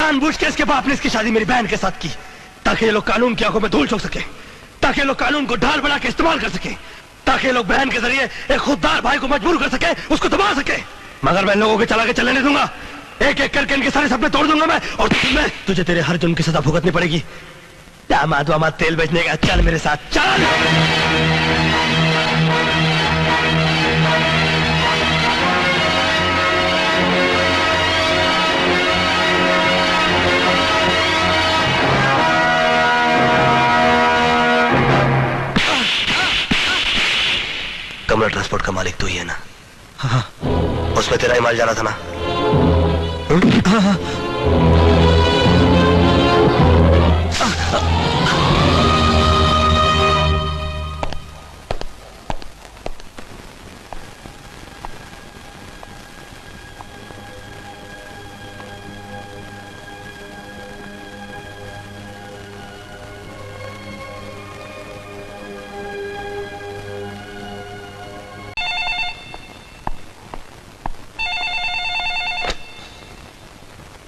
जानबूझ के इसके बाप ने इसकी शादी मेरी बहन के साथ की, ताकि ये लोग कानून की आंखों में धूल झोंक सके, ताकि लोग कानून को ढाल बना के इस्तेमाल कर सके, ताकि लोग बहन के जरिए एक खुददार भाई को मजबूर कर सके, उसको दबा सके। मगर मैं लोगों के चला के चलने नहीं दूंगा। एक एक करके इनके सारे सपने तोड़ दूंगा मैं। और तुझे तेरे हर जुर्म की सजा भुगतनी पड़ेगी। दामाद वामाद तेल बेचने का, चल मेरे साथ चल। कमला ट्रांसपोर्ट का मालिक तू ही है ना? हाँ। उसमें तेरा ही माल जाना था ना? हाँ।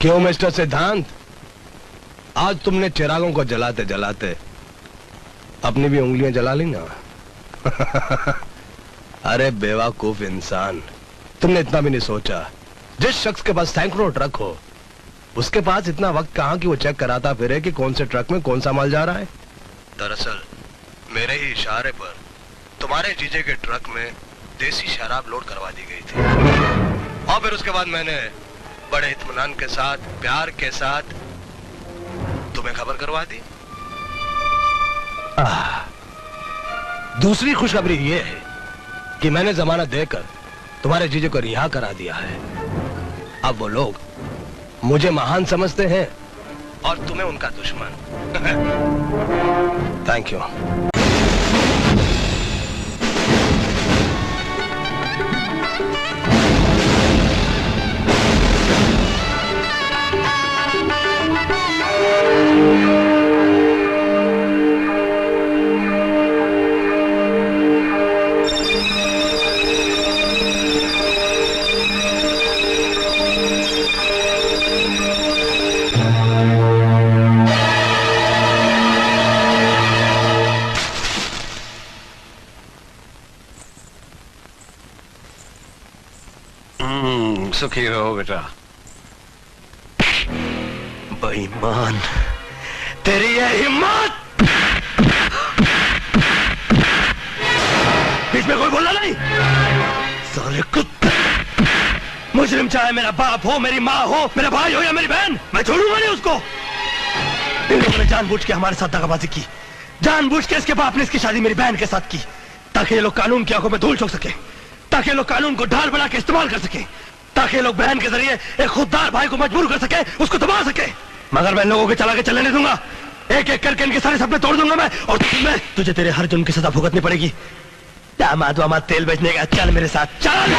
क्यों मिस्टर सिद्धांत, आज तुमने चिरागों को जलाते जलाते अपनी भी उंगलियां जला ली ना? अरे बेवकूफ इंसान, तुमने इतना भी नहीं सोचा। जिस शख्स के पास सैकड़ों ट्रक हो, उसके पास इतना वक्त कहां कि वो चेक कराता फिरे कि कौन से ट्रक में कौन सा माल जा रहा है। दरअसल मेरे ही इशारे पर तुम्हारे जीजे के ट्रक में देसी शराब लोड करवा दी गई थी, और फिर उसके बाद मैंने बड़े इत्मीनान के साथ, प्यार के साथ तुम्हें खबर करवा दी। दूसरी खुशखबरी यह है कि मैंने जमानत देकर तुम्हारे जीजे को रिहा करा दिया है। अब वो लोग मुझे महान समझते हैं और तुम्हें उनका दुश्मन। Thank you. सुखी रहो बेटा। बेईमान, तेरी ये हिम्मत! बीच में कोई बोला नहीं? साले कुत्ते! मुजरिम चाहे मेरा बाप हो, मेरी माँ हो, मेरा भाई हो या मेरी बहन, मैं छोड़ूंगा नहीं उसको। इन लोगों ने जानबूझ के हमारे साथ दगाबाजी की, जानबूझ के इसके बाप ने इसकी शादी मेरी बहन के साथ की, ताकि ये लोग कानून की आंखों में धूल झोंक सके, ताकि लोग कानून को ढाल बना के इस्तेमाल कर सके, ताकि लोग बहन के जरिए एक खुददार भाई को मजबूर कर सके, उसको दबा सके। मगर मैं लोगों के चला के चलने नहीं दूंगा। एक एक करके इनके सारे सपने तोड़ दूंगा मैं। और तुझे तेरे हर जुर्म की सजा भुगतनी पड़ेगी। दामाद वामाद तेल बेचने का, चल मेरे साथ चल।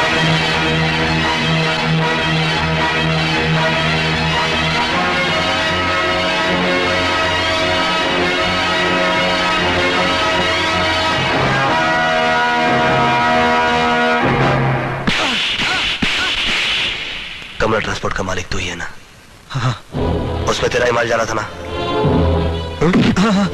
कमला ट्रांसपोर्ट का मालिक तू ही है ना? हाँ। उसमें तेरा ही माल जाना था ना? हाँ।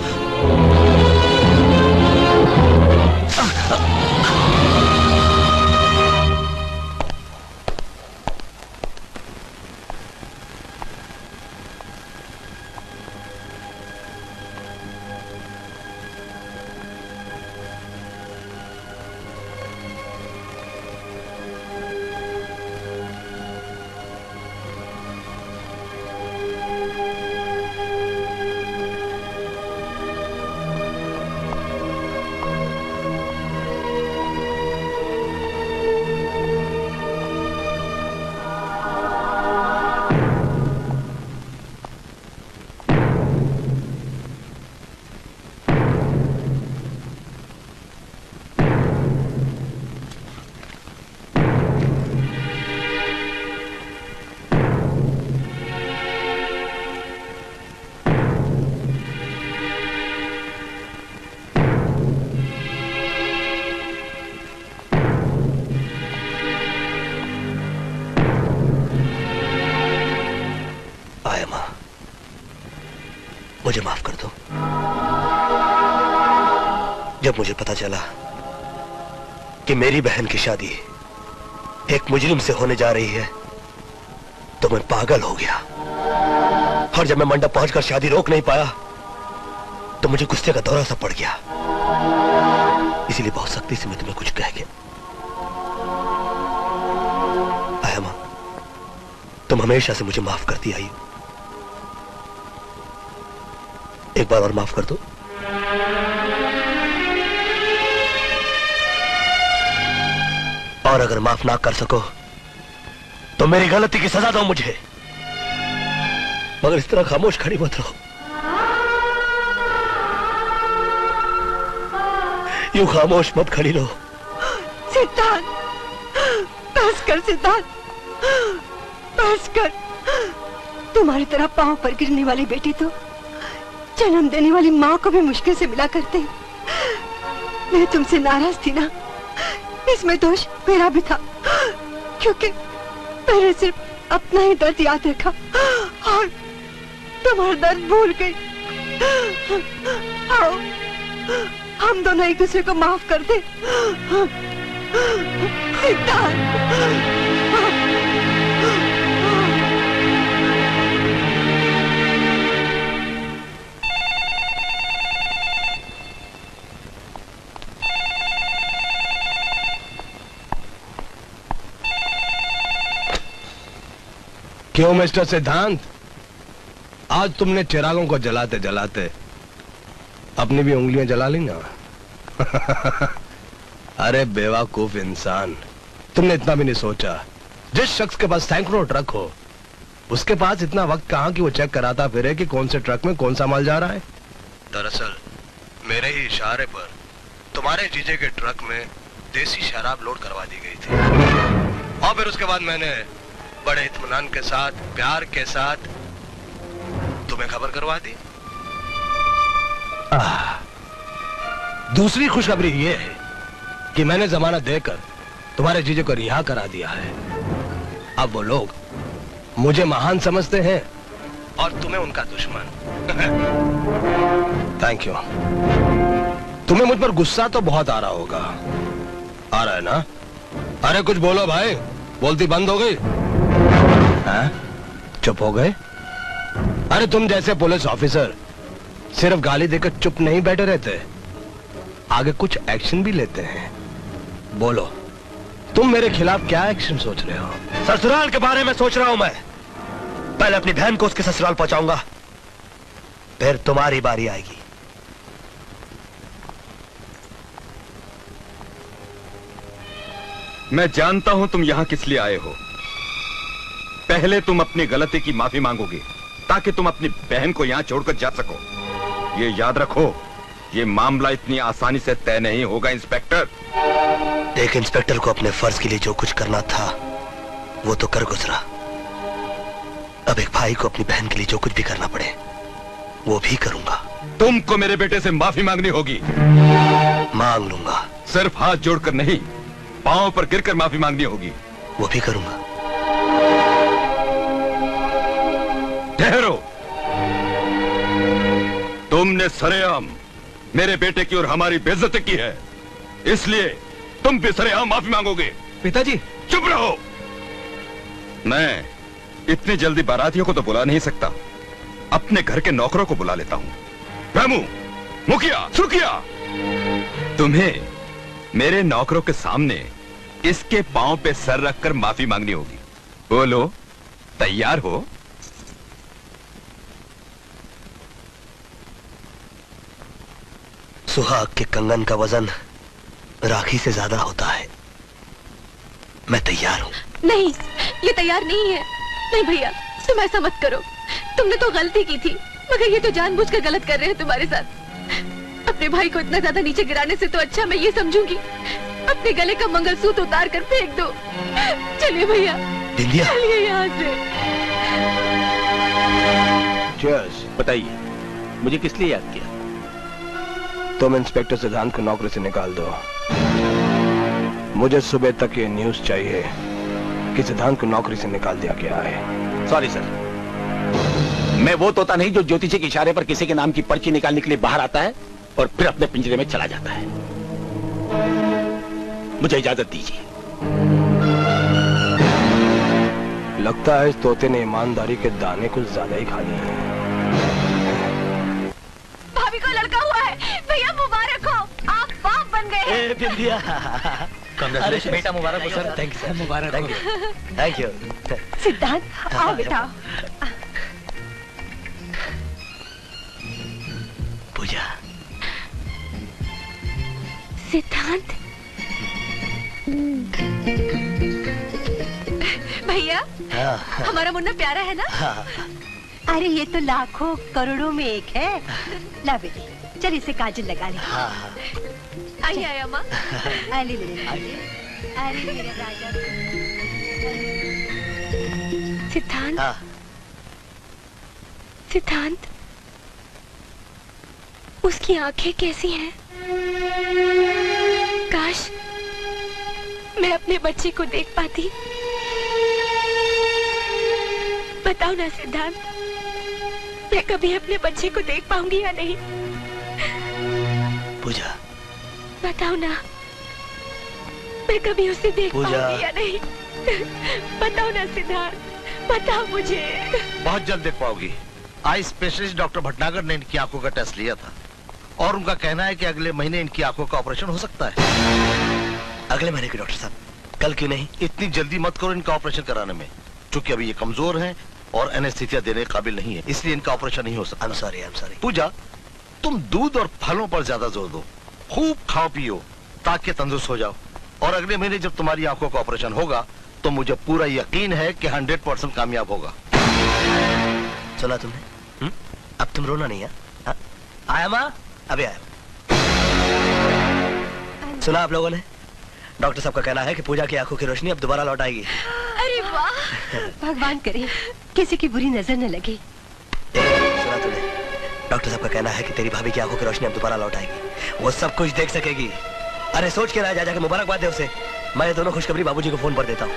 मुझे माफ कर दो। जब मुझे पता चला कि मेरी बहन की शादी एक मुजरिम से होने जा रही है तो मैं पागल हो गया। और जब मैं मंडप पहुंचकर शादी रोक नहीं पाया तो मुझे गुस्से का दौरा सा पड़ गया। इसीलिए बहुत सख्ती से मैं तुम्हें कुछ कह गया। आया मां, तुम हमेशा से मुझे माफ करती आई, एक बार और माफ कर दो। और अगर माफ ना कर सको तो मेरी गलती की सजा दो मुझे, मगर इस तरह खामोश खड़ी मत रहो। यूं खामोश मत खड़ी रहो। सिद्धांत, बस कर सिद्धांत, बस कर। तुम्हारी तरह पांव पर गिरने वाली बेटी तो जन्म देने वाली माँ को भी मुश्किल से मिला करते। मैं तुमसे नाराज थी ना, इसमें दोष मेरा भी था, क्योंकि मैंने सिर्फ अपना ही दर्द याद रखा और तुम्हारा दर्द भूल गई। आओ हम दोनों एक दूसरे को माफ कर दे। सिद्धांत, क्यों मिस्टर सिद्धांत, आज तुमने चिरागों को जलाते जलाते अपनी भी उंगलियां जला ली ना? अरे बेवकूफ इंसान, तुमने इतना भी नहीं सोचा जिस शख्स के पास सैकड़ों ट्रक हो उसके पास इतना वक्त कहां कि वो चेक कराता फिरे कि कौन से ट्रक में कौन सा माल जा रहा है। दरअसल मेरे ही इशारे पर तुम्हारे जीजे के ट्रक में देसी शराब लोड करवा दी गई थी और फिर उसके बाद मैंने बड़े इत्मीनान के साथ, प्यार के साथ तुम्हें खबर करवा दी। दूसरी खुशखबरी ये है कि मैंने जमानत देकर तुम्हारे जीजे को रिहा करा दिया है। अब वो लोग मुझे महान समझते हैं और तुम्हें उनका दुश्मन। Thank you. तुम्हें मुझ पर गुस्सा तो बहुत आ रहा होगा, आ रहा है ना? अरे कुछ बोलो भाई, बोलती बंद हो गई? हाँ? चुप हो गए? अरे तुम जैसे पुलिस ऑफिसर सिर्फ गाली देकर चुप नहीं बैठे रहते, आगे कुछ एक्शन भी लेते हैं। बोलो, तुम मेरे खिलाफ क्या एक्शन सोच रहे हो? ससुराल के बारे में सोच रहा हूं मैं। पहले अपनी बहन को उसके ससुराल पहुंचाऊंगा, फिर तुम्हारी बारी आएगी। मैं जानता हूं तुम यहां किस लिए आए हो। पहले तुम अपनी गलती की माफी मांगोगे ताकि तुम अपनी बहन को यहां छोड़कर जा सको। ये याद रखो, ये मामला इतनी आसानी से तय नहीं होगा इंस्पेक्टर। एक इंस्पेक्टर को अपने फर्ज के लिए जो कुछ करना था वो तो कर गुजरा। अब एक भाई को अपनी बहन के लिए जो कुछ भी करना पड़े वो भी करूंगा। तुमको मेरे बेटे से माफी मांगनी होगी। मांग लूंगा। सिर्फ हाथ जोड़कर नहीं, पांव पर गिरकर माफी मांगनी होगी। वो भी करूंगा। ठहरो, तुमने सरेआम मेरे बेटे की और हमारी बेइज्जती की है, इसलिए तुम भी सरेआम माफी मांगोगे। पिताजी चुप रहो। मैं इतनी जल्दी बारातियों को तो बुला नहीं सकता, अपने घर के नौकरों को बुला लेता हूं। रामू, मुखिया, सुखिया, तुम्हें मेरे नौकरों के सामने इसके पांव पे सर रखकर माफी मांगनी होगी। बोलो, तैयार हो? सुहाग के कंगन का वजन राखी से ज्यादा होता है। मैं तैयार हूँ। नहीं, ये तैयार नहीं है। नहीं भैया, तुम ऐसा मत करो। तुमने तो गलती की थी, मगर ये तो जानबूझकर गलत कर रहे हैं तुम्हारे साथ। अपने भाई को इतना ज्यादा नीचे गिराने से तो अच्छा मैं ये समझूंगी अपने गले का मंगलसूत्र उतार कर फेंक दो। चलिए भैया, बिंदिया, चलिए यहाँ से। चीयर्स। बताइए, मुझे किस लिए याद किया? तुम इंस्पेक्टर सिद्धांत को नौकरी से निकाल दो। मुझे सुबह तक ये न्यूज़ चाहिए कि सिद्धांत को नौकरी से निकाल दिया गया है। Sorry sir. मैं वो तोता नहीं जो ज्योतिषी के इशारे पर किसी के नाम की पर्ची निकालने के लिए बाहर आता है और फिर अपने पिंजरे में चला जाता है। मुझे इजाजत दीजिए। लगता है इस तोते ने ईमानदारी के दाने कुछ ज्यादा ही खा लिए हैं। भाभी को लड़का हुआ है। भैया मुबारक हो, आप बाप बन गए हैं। कांग्रेचुलेशन बेटा, मुबारक हो सर। थैंक यू सर, मुबारक हो। Thank you. सिद्धांत आओ बेटा। पूजा। सिद्धांत भैया, हमारा मुन्ना प्यारा है ना? अरे ये तो लाखों करोड़ों में एक है। ला बेटी, चल इसे काजल लगा ले। आइए आइए अम्मा। अरे मेरे राजा। सिद्धांत, सिद्धांत, उसकी आंखें कैसी हैं? काश मैं अपने बच्चे को देख पाती। बताओ ना सिद्धांत, मैं कभी अपने बच्चे को देख पाऊंगी या नहीं? पूजा, बताओ ना, मैं कभी उसे देख पाऊंगी या नहीं? बताओ ना सिद्धांत, बताओ मुझे। बहुत जल्द देख पाओगी। आई स्पेशलिस्ट डॉक्टर भटनागर ने इनकी आंखों का टेस्ट लिया था और उनका कहना है कि अगले महीने इनकी आंखों का ऑपरेशन हो सकता है। अगले महीने की डॉक्टर साहब, कल क्यों नहीं? इतनी जल्दी मत करो इनका ऑपरेशन कराने में, क्योंकि अभी ये कमजोर हैं और एनेस्थीसिया देने के काबिल नहीं है, इसलिए इनका ऑपरेशन नहीं हो सकता। I'm sorry। पूजा, तुम दूध और फलों पर ज्यादा जोर दो, खूब खाओ पियो ताकि तंदुरुस्त हो जाओ, और अगले महीने जब तुम्हारी आंखों का ऑपरेशन होगा तो मुझे पूरा यकीन है कि 100% कामयाब होगा। सुना तुमने? अब तुम रोना नहीं है? आया माँ? अभी आया। सुना आप लोगों ने? डॉक्टर साहब का कहना है कि पूजा की आंखों की रोशनी अब दोबारा लौट आएगी। अरे वाह! भगवान करे किसी की बुरी नजर न लगे। सुना तुमने? डॉक्टर साहब का कहना है कि तेरी भाभी की आंखों की रोशनी अब दोबारा लौट आएगी, वो सब कुछ देख सकेगी। अरे सोच के रहा, जा जाके मुबारकबाद दे उसे। मैं ये दोनों खुशखबरी बाबूजी को फोन पर देता हूँ।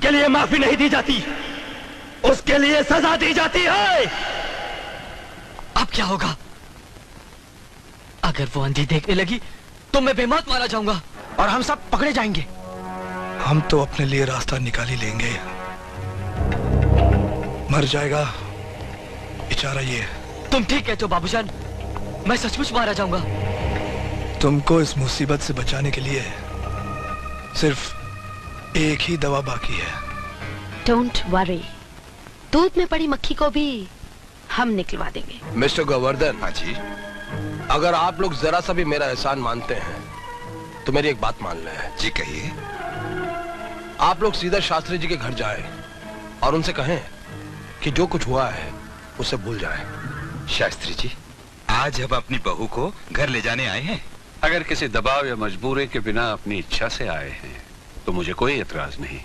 के लिए माफी नहीं दी जाती, उसके लिए सजा दी जाती है। अब क्या होगा? अगर वो अंधी देखने लगी तो मैं बेमौत मारा जाऊंगा और हम सब पकड़े जाएंगे। हम तो अपने लिए रास्ता निकाल ही लेंगे। मर जाएगा बेचारा ये। तुम ठीक कहते हो बाबूजान, मैं सचमुच मारा जाऊंगा। तुमको इस मुसीबत से बचाने के लिए सिर्फ एक ही दवा बाकी है। डोंट वरी, दूध में पड़ी मक्खी को भी हम निकलवा देंगे। मिस्टर गोवर्धन। हाँ जी। अगर आप लोग जरा सा भी मेरा एहसान मानते हैं तो मेरी एक बात मान लें। जी कहिए। आप लोग सीधा शास्त्री जी के घर जाएं और उनसे कहें कि जो कुछ हुआ है उसे भूल जाएं। शास्त्री जी, आज हम अपनी बहू को घर ले जाने आए हैं। अगर किसी दबाव या मजबूरी के बिना अपनी इच्छा से आए हैं तो मुझे कोई एतराज नहीं।